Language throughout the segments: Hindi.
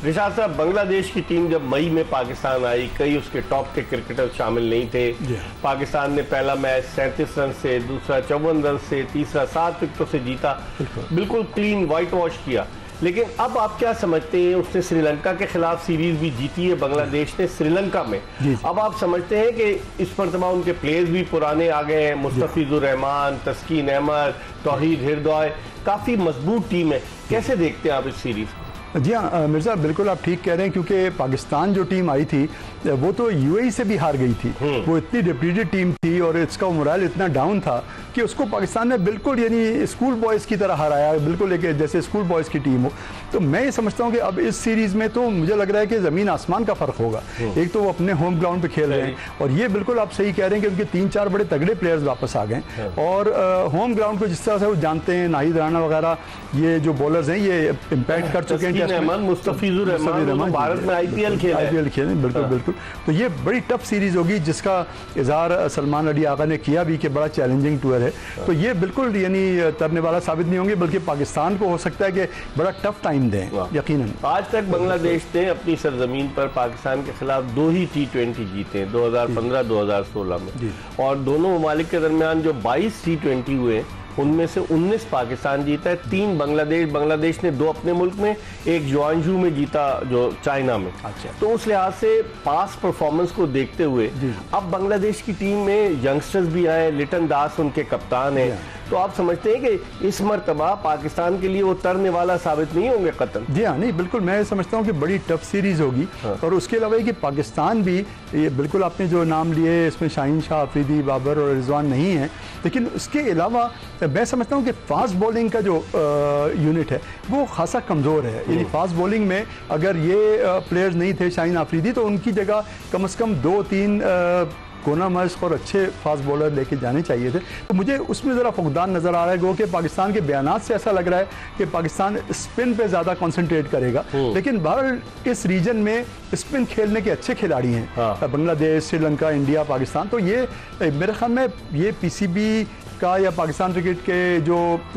रिशाद साहब, बांग्लादेश की टीम जब मई में पाकिस्तान आई, कई उसके टॉप के क्रिकेटर शामिल नहीं थे। पाकिस्तान ने पहला मैच 37 रन से, दूसरा 54 रन से, तीसरा 7 विकेटों से जीता, बिल्कुल क्लीन व्हाइट वॉश किया। लेकिन अब आप क्या समझते हैं, उसने श्रीलंका के खिलाफ सीरीज भी जीती है बांग्लादेश ने श्रीलंका में। अब आप समझते हैं कि इस मरतबा उनके प्लेयर्स भी पुराने आ गए हैं, मुस्तफिजुर रहमान, तस्कीन अहमद, तौहीद हिरदौय, काफी मजबूत टीम है। कैसे देखते हैं आप इस सीरीज को? जी हाँ मिर्ज़ा, बिल्कुल आप ठीक कह रहे हैं, क्योंकि पाकिस्तान जो टीम आई थी वो तो यूएई से भी हार गई थी। वो इतनी डिप्लीटेड टीम थी और इसका मोरल इतना डाउन था कि उसको पाकिस्तान ने बिल्कुल यानी स्कूल बॉयज़ की तरह हराया, बिल्कुल एक जैसे स्कूल बॉयज़ की टीम हो। तो मैं ये समझता हूँ कि अब इस सीरीज़ में तो मुझे लग रहा है कि ज़मीन आसमान का फ़र्क होगा। एक तो वो अपने होम ग्राउंड पर खेल रहे हैं, और ये बिल्कुल आप सही कह रहे हैं कि उनके 3-4 बड़े तगड़े प्लेयर्स वापस आ गए, और होम ग्राउंड को जिस तरह से वो जानते हैं, नाहिद राना वगैरह ये जो बॉलर्स हैं ये इम्पैक्ट कर चुके हैं। मुस्तफिजुर रहमान भारत में आईपीएल खेले, बिल्कुल बिल्कुल। तो ये बड़ी टफ सीरीज होगी, जिसका इजहार सलमान अली आगा ने किया भी कि बड़ा चैलेंजिंग टूर है। तो ये बिल्कुल यानी तरने वाला साबित नहीं होंगे, बल्कि पाकिस्तान को हो सकता है कि बड़ा टफ टाइम दें यकीनन। आज तक बांग्लादेश ने अपनी सरजमीन पर पाकिस्तान के खिलाफ 2 ही T20 जीते हैं, 2015-2016 में, और दोनों ममालिक के दरमियान जो 22 T20 हुए उनमें से 19 पाकिस्तान जीता है, 3 बांग्लादेश ने 2 अपने मुल्क में, 1 जुआंजू में जीता जो चाइना में। अच्छा। तो उस लिहाज से पास परफॉर्मेंस को देखते हुए अब बांग्लादेश की टीम में यंगस्टर्स भी आए, लिटन दास उनके कप्तान हैं। तो आप समझते हैं कि इस मरतबा पाकिस्तान के लिए वो तरने वाला साबित नहीं होंगे कतल? जी हाँ, नहीं बिल्कुल, मैं समझता हूँ कि बड़ी टफ सीरीज होगी। और उसके अलावा कि पाकिस्तान भी ये बिल्कुल आपने जो नाम लिए इसमें शाहीन शाह अफरीदी, बाबर और रिजवान नहीं है, लेकिन उसके अलावा मैं समझता हूँ कि फास्ट बॉलिंग का जो यूनिट है वो खासा कमज़ोर है। यानी फास्ट बॉलिंग में अगर ये प्लेयर्स नहीं थे शाहीन अफरीदी, तो उनकी जगह कम से कम 2-3 कोना मश्क और अच्छे फास्ट बॉलर लेके जाने चाहिए थे। तो मुझे उसमें ज़रा फुकदान नज़र आ रहा है, गो कि पाकिस्तान के बयानात से ऐसा लग रहा है कि पाकिस्तान स्पिन पे ज़्यादा कंसंट्रेट करेगा। लेकिन बहरहाल इस रीजन में स्पिन खेलने के अच्छे खिलाड़ी हैं, बांग्लादेश, श्रीलंका, इंडिया, पाकिस्तान। तो ये मेरे ख्याल में ये पीसीबी का या पाकिस्तान क्रिकेट के जो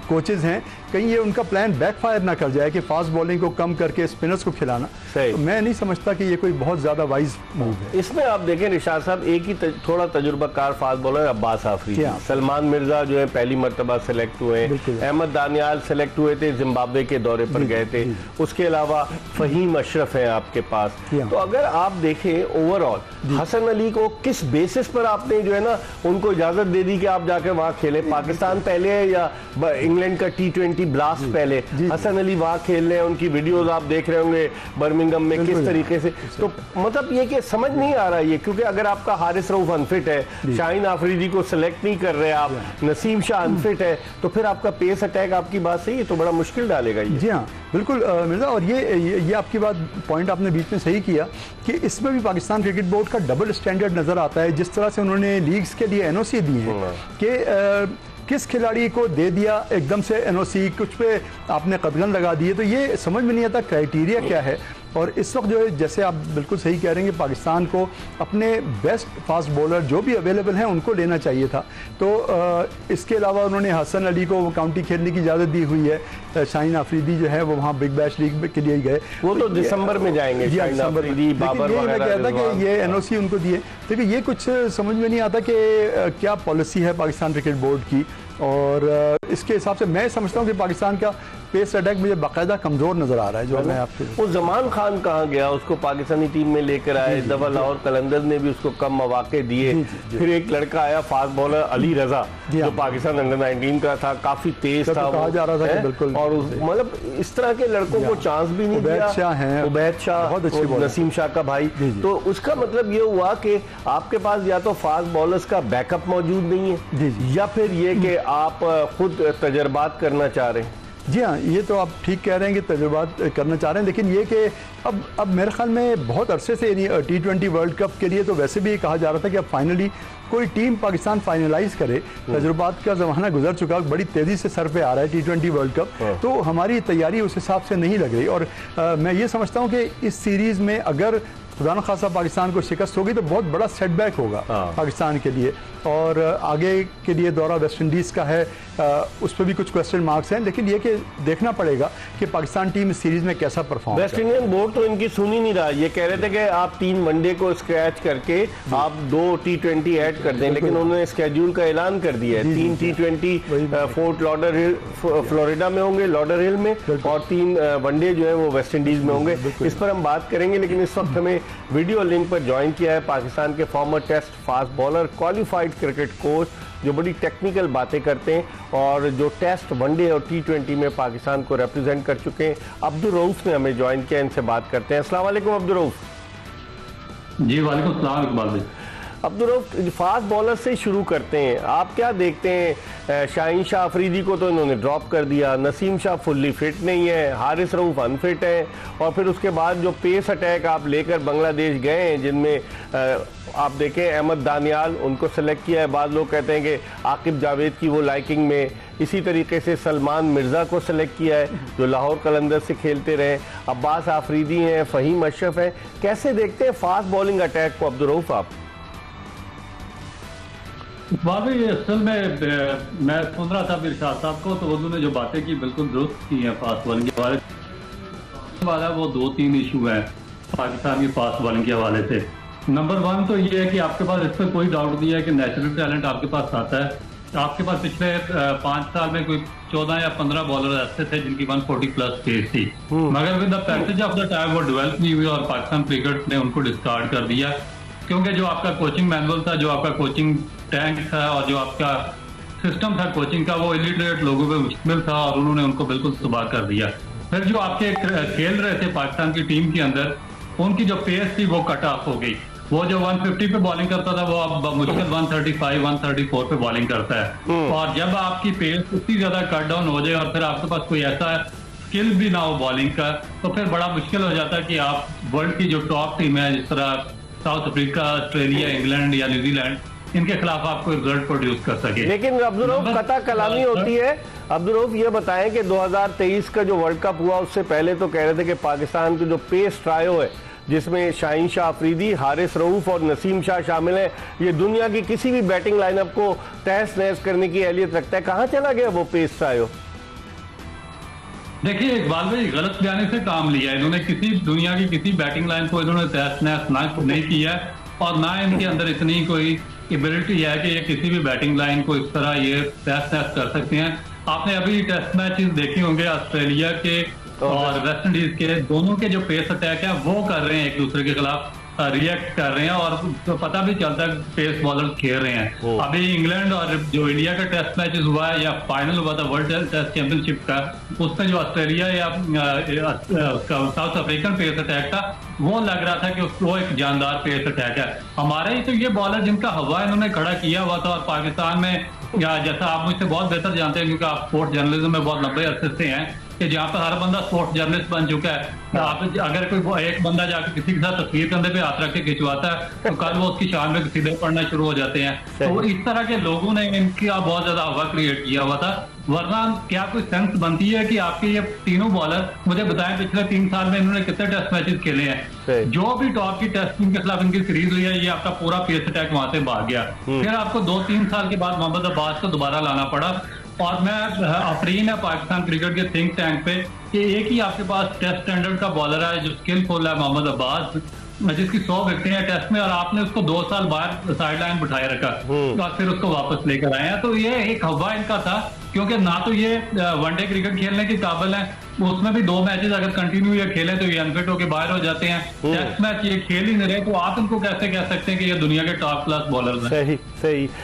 कोचेज हैं, कहीं ये उनका प्लान बैकफायर ना कर जाए कि फास्ट बॉलिंग को कम करके स्पिनर्स को खिलाना। तो मैं नहीं समझता कि ये कोई बहुत ज़्यादा वाइज मूव है। इसमें आप देखें रिशाद साहब, एक ही थोड़ा तजुर्बाकार फास्ट बॉलर अब्बास आफरीदी, सलमान मिर्जा जो है पहली मरतबा सेलेक्ट हुए, अहमद दानियाल सेलेक्ट हुए थे, जिम्बाब्वे के दौरे पर गए थे, उसके अलावा फहीम अशरफ है आपके पास। तो अगर आप देखें ओवरऑल हसन अली को किस बेसिस पर आपने जो है ना उनको इजाजत दे दी कि आप जाके वहां खेले? पाकिस्तान पहले या इंग्लैंड का T20 ब्लास्ट पहले? हसन अली वहां खेल रहे हैं, उनकी वीडियोस आप देख रहे होंगे बर्मिंघम में किस तरीके से। तो मतलब ये कि समझ नहीं आ रहा ये, क्योंकि अगर आपका हारिस रऊफ अनफिट है, शाहीन आफरीदी को सिलेक्ट नहीं कर रहे आप, नसीम शाह अनफिट है, तो फिर आपका पेस अटैक, आपकी बात सही है, तो बड़ा मुश्किल डालेगा ये। जी हाँ बिल्कुल मिर्जा, और ये आपकी बात पॉइंट आपने बीच में सही किया कि इसमें भी पाकिस्तान क्रिकेट बोर्ड का डबल स्टैंडर्ड नजर आता है। जिस तरह से उन्होंने लीग्स के लिए एनओसी दी है कि किस खिलाड़ी को दे दिया एकदम से एनओसी, कुछ पे आपने कदगन लगा दिए, तो ये समझ में नहीं आता क्राइटेरिया क्या है। और इस वक्त जो है, जैसे आप बिल्कुल सही कह रहे हैं कि पाकिस्तान को अपने बेस्ट फास्ट बॉलर जो भी अवेलेबल हैं उनको लेना चाहिए था। तो इसके अलावा उन्होंने हसन अली को काउंटी खेलने की इजाज़त दी हुई है। शाहीन अफरीदी जो है वो वहाँ बिग बैश लीग के लिए गए, वो तो दिसंबर में जाएंगे। मैं कहता कि ये एनओसी उनको दिए, लेकिन ये कुछ समझ में नहीं आता कि क्या पॉलिसी है पाकिस्तान क्रिकेट बोर्ड की। और इसके हिसाब से मैं समझता हूँ कि पाकिस्तान का पेस अटैक मुझे बाकायदा कमजोर नजर आ रहा है। जो मैं आपको वो जमान खान कहाँ गया, उसको पाकिस्तानी टीम में लेकर आए, दफा लाहौर कलंदर ने भी उसको कम मौके दिए। फिर एक लड़का आया फास्ट बॉलर अली रजा, जो पाकिस्तान अंडर 19 का था, काफी तेज था, कहा जा रहा था बिल्कुल। और मतलब इस तरह के लड़कों को चांस भी नहीं दिया। उबैद शाह, नसीम शाह का भाई। तो उसका मतलब ये हुआ कि आपके पास या तो फास्ट बॉलर्स का बैकअप मौजूद नहीं है, या फिर ये कि आप खुद तजर्बात करना चाह रहे हैं। जी हाँ, ये तो आप ठीक कह रहे हैं कि तजुर्बात करना चाह रहे हैं, लेकिन ये कि अब मेरे ख्याल में बहुत अरसे से T20 वर्ल्ड कप के लिए तो वैसे भी कहा जा रहा था कि अब फाइनली कोई टीम पाकिस्तान फाइनलाइज करे। तजुर्बात का ज़माना गुजर चुका, बड़ी तेज़ी से सर पे आ रहा है T20 वर्ल्ड कप, तो हमारी तैयारी उस हिसाब से नहीं लग रही। और मैं ये समझता हूँ कि इस सीरीज़ में अगर खुदा न खासा पाकिस्तान को शिकस्त होगी तो बहुत बड़ा सेटबैक होगा पाकिस्तान के लिए। और आगे के लिए दौरा वेस्ट इंडीज़ का है, उस पर भी कुछ क्वेश्चन मार्क्स हैं, लेकिन ये कि देखना पड़ेगा कि पाकिस्तान टीम इस सीरीज़ में कैसा परफॉर्म। वेस्ट इंडियन बोर्ड तो इनकी सुन ही नहीं रहा, ये कह रहे थे कि आप 3 वनडे को स्क्रैच करके आप 2 T20 ऐड कर दें, लेकिन उन्होंने स्केड्यूल का ऐलान कर दिया है। 3 T20 फोर्ट लॉडरहिल फ्लोरिडा में होंगे, लॉडरहिल में, और 3 वनडे जो है वो वेस्ट इंडीज में होंगे। इस पर हम बात करेंगे, लेकिन इस वक्त हमें वीडियो लिंक पर ज्वाइन किया है पाकिस्तान के former test fast bowler, qualified cricket coach, जो बड़ी टेक्निकल बातें करते हैं और जो टेस्ट, वनडे और T20 में पाकिस्तान को रिप्रेजेंट कर चुके हैं। अब्दुल रऊफ ने हमें ज्वाइन किया, इनसे बात करते हैं। अस्सलाम वालेकुम अब्दुल रऊफ। जी वालेकुम सलाम इकबाल भाई। अब्दुल रऊफ, फास्ट बॉलर से शुरू करते हैं, आप क्या देखते हैं? शाहीन शाह अफरीदी को तो इन्होंने ड्रॉप कर दिया, नसीम शाह फुल्ली फिट नहीं है, हारिस रऊफ अनफिट है, और फिर उसके बाद जो पेस अटैक आप लेकर बांग्लादेश गए हैं, जिनमें आप देखें अहमद दानियाल, उनको सेलेक्ट किया है, बाद लोग कहते हैं कि आकिब जावेद की वो लाइकिंग में, इसी तरीके से सलमान मिर्ज़ा को सेलेक्ट किया है जो लाहौर कलंदर से खेलते रहे, अब्बास आफरीदी हैं, फ़हीम अशरफ है। कैसे देखते हैं फास्ट बॉलिंग अटैक को अब्दुल रऊफ आप? भाई असल में मैं सुन रहा था इरशाद साहब को, तो उन्होंने जो बातें की बिल्कुल दुरुस्त की हैं फास्ट बॉलिंग के हवाले वाला। वो 2-3 इशू हैं पाकिस्तान की फास्ट बॉलिंग के हवाले से। नंबर 1 तो ये है कि आपके पास इस पर कोई डाउट नहीं है कि नेचुरल टैलेंट आपके पास आता है। आपके पास पिछले 5 साल में कोई 14 या 15 बॉलर ऐसे थे जिनकी 140 प्लस पेस थी, मगर with the passage of the time वो डेवलप नहीं हुई और पाकिस्तान क्रिकेट ने उनको डिस्कार्ड कर दिया, क्योंकि जो आपका कोचिंग मैनुअल था, जो आपका कोचिंग टैंक था और जो आपका सिस्टम था कोचिंग का, वो इलिटरेट लोगों पे मुश्किल था और उन्होंने उनको बिल्कुल तबाह कर दिया। फिर जो आपके खेल रहे थे पाकिस्तान की टीम के अंदर, उनकी जो पेस थी वो कट ऑफ हो गई। वो जो 150 पे बॉलिंग करता था वो अब मुश्किल 135, 134 पे बॉलिंग करता है। और जब आपकी पेस इतनी ज्यादा कट डाउन हो जाए और फिर आपके पास कोई ऐसा स्किल भी ना हो बॉलिंग का, तो फिर बड़ा मुश्किल हो जाता है कि आप वर्ल्ड की जो टॉप टीम है, जिस तरह साउथ अफ्रीका, ऑस्ट्रेलिया, इंग्लैंड या न्यूजीलैंड, इनके खिलाफ आप कोई रिजल्ट प्रोड्यूस कर सके। लेकिन अब्दुल रऊफ कता कलामी होती है। अब्दुल रऊफ ये बताएं कि 2023 का जो वर्ल्ड कप हुआ उससे पहले तो कह रहे थे कि पाकिस्तान की जो पेस ट्रायो है, जिसमें शाहीन शाह अफरीदी, हारिस रऊफ और नसीम शाह शामिल है, ये दुनिया की किसी भी बैटिंग लाइनअप को तहस नहस करने की अहलियत रखता है। कहाँ चला गया वो पेस ट्रायो? देखिए इकबाल भाई, गलत बयानी से काम लिया इन्होंने। किसी दुनिया की किसी बैटिंग लाइन को इन्होंने तहस नहस नहीं किया और ना इनके अंदर इतनी कोई एबिलिटी है कि ये किसी भी बैटिंग लाइन को इस तरह ये तहस नहस कर सकते हैं। आपने अभी टेस्ट मैचेस देखे होंगे ऑस्ट्रेलिया के और वेस्ट इंडीज के, दोनों के जो पेस अटैक है वो कर रहे हैं, एक दूसरे के खिलाफ रिएक्ट कर रहे हैं और तो पता भी चलता है पेस बॉलर खेल रहे हैं। अभी इंग्लैंड और जो इंडिया का टेस्ट मैचेस हुआ है या फाइनल हुआ था वर्ल्ड टेस्ट चैंपियनशिप का, उसमें जो ऑस्ट्रेलिया या साउथ अफ्रीकन पेस अटैक था, वो लग रहा था कि वो एक जानदार पेस अटैक है। हमारे ही तो ये बॉलर जिनका हवा इन्होंने खड़ा किया हुआ था, और पाकिस्तान में या जैसा आप मुझसे बहुत बेहतर जानते हैं क्योंकि आप स्पोर्ट्स जर्नलिज्म में बहुत लंबे अरसे से हैं, कि जहाँ पर हर बंदा स्पोर्ट्स जर्नलिस्ट बन चुका है। आप अगर कोई एक बंदा जाकर किसी के साथ तस्वीर कंधे पे हाथ रख के खिंचवाता है तो कल वो उसकी शान में सीधे पड़ना शुरू हो जाते हैं। तो इस तरह के लोगों ने इनका बहुत ज्यादा हवा क्रिएट किया हुआ था। वरना क्या कोई सेंस बनती है कि आपके ये तीनों बॉलर, मुझे बताएं पिछले 3 साल में इन्होंने कितने टेस्ट मैचेस खेले हैं? जो भी टॉप की टेस्ट टीम के खिलाफ इनकी सीरीज हुई है, ये आपका पूरा पेस अटैक वहां से भाग गया। फिर आपको 2-3 साल के बाद मोहम्मद अब्बास को दोबारा लाना पड़ा। और मैं अफरीन है पाकिस्तान क्रिकेट के थिंक टैंक पे कि एक ही आपके पास टेस्ट स्टैंडर्ड का बॉलर है जो स्किलफुल है, मोहम्मद अब्बास, जिसकी 100 विकेटें हैं टेस्ट में, और आपने उसको 2 साल बाहर साइड लाइन बिठाए रखा और फिर उसको वापस लेकर आए हैं। तो ये एक हवा इनका था, क्योंकि ना तो ये वनडे क्रिकेट खेलने के काबिल है, उसमें भी 2 मैचेस अगर कंटिन्यू ये खेलें तो ये अनफिट होकर बाहर हो जाते हैं। टेस्ट मैच ये खेल ही नहीं रहे, तो आप इनको कैसे कह सकते हैं कि ये दुनिया के टॉप क्लास बॉलर हैं? सही सही।